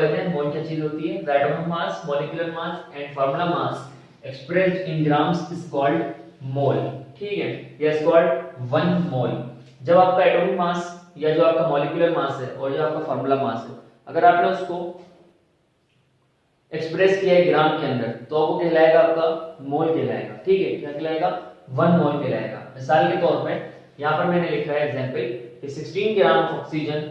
लेते हैं मोल क्या चीज होती है। The atomic mass, molecular mass and formula mass expressed in grams is called mole. ठीक है, ये इज कॉल्ड 1 मोल। जब आपका एटॉमिक मास या जो आपका मॉलिक्यूलर मास है और जो आपका फार्मूला मास है, अगर आपने उसको एक्सप्रेस किया है ग्राम के अंदर, तो वो कहलाएगा आपका मोल कहलाएगा। ठीक है, क्या कहलाएगा? 1 मोल कहलाएगा। मिसाल के तौर पे यहाँ पर मैंने लिखा है एग्जांपल कि 16 ग्राम ऑफ ऑक्सीजन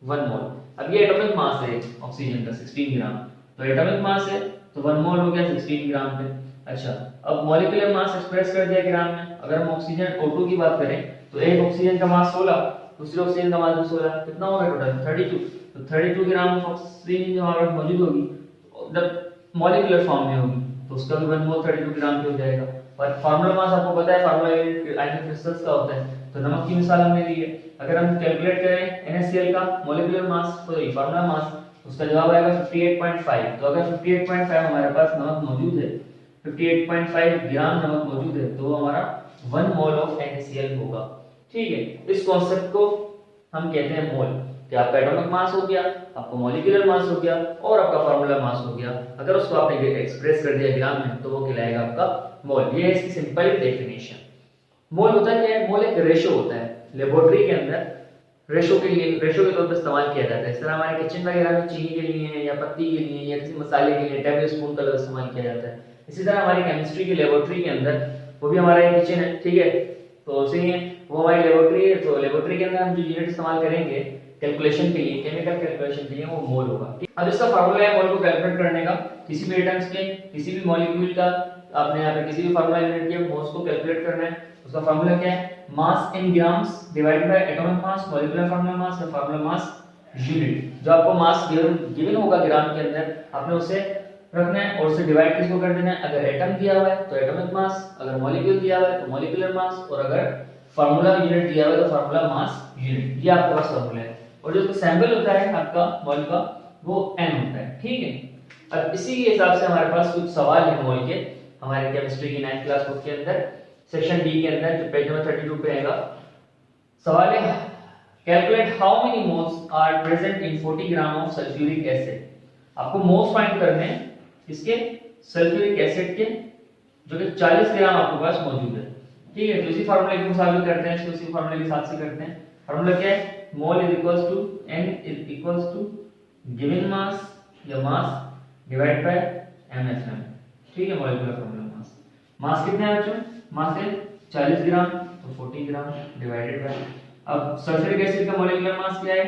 1 मोल। अब ये एटॉमिक मास है ऑक्सीजन का 16 ग्राम, तो एटॉमिक मास है तो 1 मोल हो गया 16 ग्राम पे। अच्छा, अब मॉलिक्यूलर मास एक्सप्रेस कर दिया ग्राम में। अगर हम ऑक्सीजन O2 की बात करें तो एक ऑक्सीजन का मास 16, दूसरे ऑक्सीजन का मास भी 16, कितना होगा टोटल? 32। तो 32 ग्राम ऑफ ऑक्सीजन जो हमारे पास मौजूद होगी जब मॉलिक्यूलर फॉर्म में होगी, तो उसका भी 1 मोल 32 ग्राम पे हो जाएगा। और फार्मूला मास आपको पता है, फार्मूला आयनिक क्रिस्टल्स का होता है, तो नमक की मिसाल हमने ली है। अगर हम कैलकुलेट करें NaCl का मॉलिक्यूलर मास, तो ये फार्मूला मास, उसका जवाब आएगा 58.5। तो अगर 58.5 हमारे पास नमक मौजूद है, 58.5 ग्राम नमक मौजूद है, तो हमारा 1 मोल ऑफ NaCl होगा। ठीक है, इस कॉन्सेप्ट को हम कहते हैं मोल, कि आपका एटॉमिक मास हो गया, आपका मॉलिक्यूलर मास हो गया और आपका फार्मूला मास हो गया। अगर उसको आपने एक्सप्रेस कर दिया ग्राम में, तो वो कहलाएगा आपका मोल। ये है इसकी सिंपल डेफिनेशन। मोल होता क्या है? मोल एक रेशो होता है। लेबोरेटरी के अंदर रेशो के तौर पर इस्तेमाल किया जाता है। इस तरह हमारे किचन वगैरह में चीनी के लिए या पत्ती के लिए या किसी मसाले के लिए टेबल स्पून का इस्तेमाल किया जाता है। इसी तरह हमारी केमिस्ट्री की लेबोरेटरी के अंदर, वो भी हमारा एक किचन है, ठीक है, तो उसे वो हमारी लेबोरेटरी है, तो लेबोरेटरी के अंदर हम जो यूनिट इस्तेमाल करेंगे कैलकुलेशन के लिए, केमिकल कैलकुलेशन के लिए, वो मोल होगा। अब इसका फार्मूला है मोल को कैलकुलेट करने का, किसी भी एटम्स के किसी भी मॉलिक्यूल का आपने यहाँ पे किसी भी फार्मूला यूनिट के मोल्स को कैलकुलेट करना है। उसका फार्मूला क्या है? Mass in grams divided by atomic mass, molecular formula mass या फार्मूला मास यूनिट। जो आपको मास गिवन होगा ग्राम के अंदर, आपने उसे रखना है और उसे डिवाइड किसको कर देना है? अगर एटम दिया हुआ है तो एटॉमिक मास, अगर मॉलिक्यूल दिया हुआ है तो मॉलिक्यूलर मास, और अगर फार्मूला यूनिट दिया हुआ है तो फार्मूला मास यूनिट। ये आपके पास फार्मूला है। और जो सैंपल होता है आपका मोल का, वो n होता है। ठीक है, अब इसी के हिसाब से हमारे पास कुछ सवाल है मोल के, हमारे केमिस्ट्री की 9th क्लास बुक के अंदर सेक्शन डी के अंदर, जो पेज नंबर 32 पे आएगा। सवाल है, calculate how many moles are present in 40 gram of sulphuric acid. आपको मोल्स फाइंड करने हैं इसके सल्फ्यूरिक एसिड के, जो कि 40 ग्राम आपके पास मौजूद है। ठीक है, तो इसी फार्मूले के मुताबिक करते हैं इसको, इसी फार्मूले के हिसाब से करते हैं। फार्मूला क्या है? Mole is equals to n is equals to given mass या मास डिवाइड बाय MFM। ठीक है, मॉलिक्यूलर फार्मूला मास। मास कितने है बच्चों? मास है 40 ग्राम, तो 40 ग्राम डिवाइडेड बाय, अब सल्फ्यूरिक एसिड का मॉलिक्यूलर मास क्या है?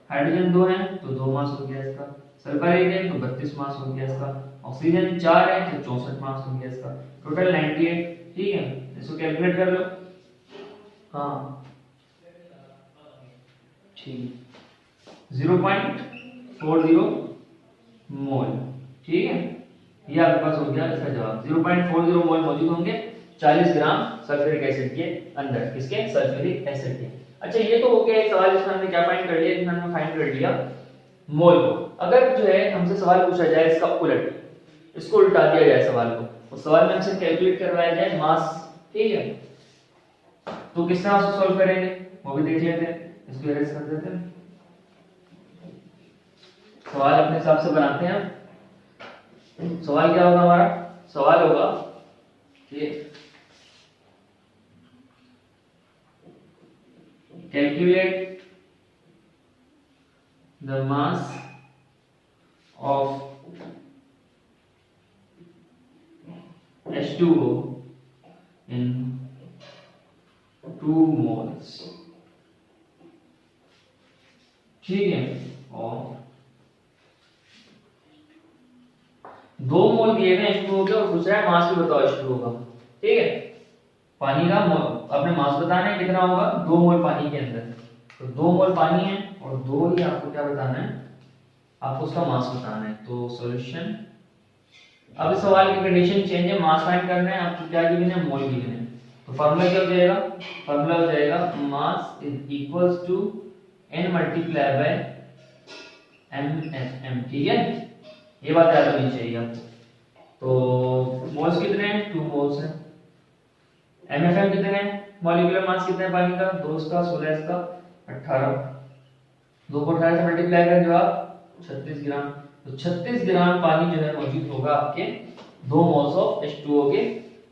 हाइड्रोजन 2 है तो 2 मास हो गया इसका, सल्फर 1 है तो 32 मास हो गया इसका, ऑक्सीजन 4 है तो 64 मास हो गया इसका, टोटल 98। ठीक है, इसको कैलकुलेट कर लो। हाँ ठीक, 0.40 मोल। ठीक है, ये आपके पास हो गया इसका जवाब। 0.40 मोल मौजूद होंगे 40 ग्राम सल्फ्यूरिक एसिड के अंदर, किसके? सल्फ्यूरिक एसिड के। अच्छा, ये तो हो गया एक सवाल जिसमें हमने क्या फाइंड कर लिया? इसमें हमने फाइंड कर लिया मोल को। अगर जो है हमसे सवाल पूछा जाए इसका उलट, इसको उल्टा दिया जाए सवाल को, उस सवाल में हमसे कैलकुलेट करवाया जाए मास, ठीक है, तो किस तरह से सॉल्व करेंगे वो भी देख लेते हैं। इसको एरेज कर देते हैं, सवाल अपने हिसाब से बनाते हैं। सवाल क्या होगा हमारा? सवाल होगा कि calculate the mass of H2O in 2 moles। ठीक है, और 2 मोल दिए गए H2O के, और दूसरा है मास भी बताओ H2O का। ठीक है, पानी का अपने मास बताना है कितना होगा? 2 मोल पानी के अंदर, तो 2 मोल पानी है और 2 ही आपको क्या बताना है? आपको उसका मास बताना है। तो सॉल्यूशन, अब इस सवाल की कंडीशन चेंज है, मास फाइंड करना है, आपको क्या गिवन है? मोल गिवन है। तो फार्मूला क्या हो जाएगा? फार्मूला हो जाएगा mass is equals to n multiply by MFM। ठीक है, ये बात याद होनी चाहिए आपको। तो मोल्स कितने हैं? 2 मोल्स हैं। MFM कितने हैं? मॉलिक्यूलर मास कितना है पानी का? 2 इसका 16 इसका 18, 2 को 18 से मल्टीप्लाई करें, जवाब 36 ग्राम। तो 36 ग्राम पानी जो है मौजूद होगा आपके 2 मोल्स ऑफ H2O के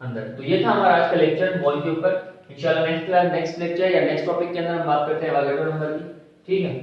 अंदर। तो ये था हमारा आज का लेक्चर मोल के ऊपर। इंशाल्लाह नेक्स्ट लेक्चर या नेक्स्ट टॉपिक के अंदर हम बात करते हैं एवोगाड्रो नंबर की। ठीक है।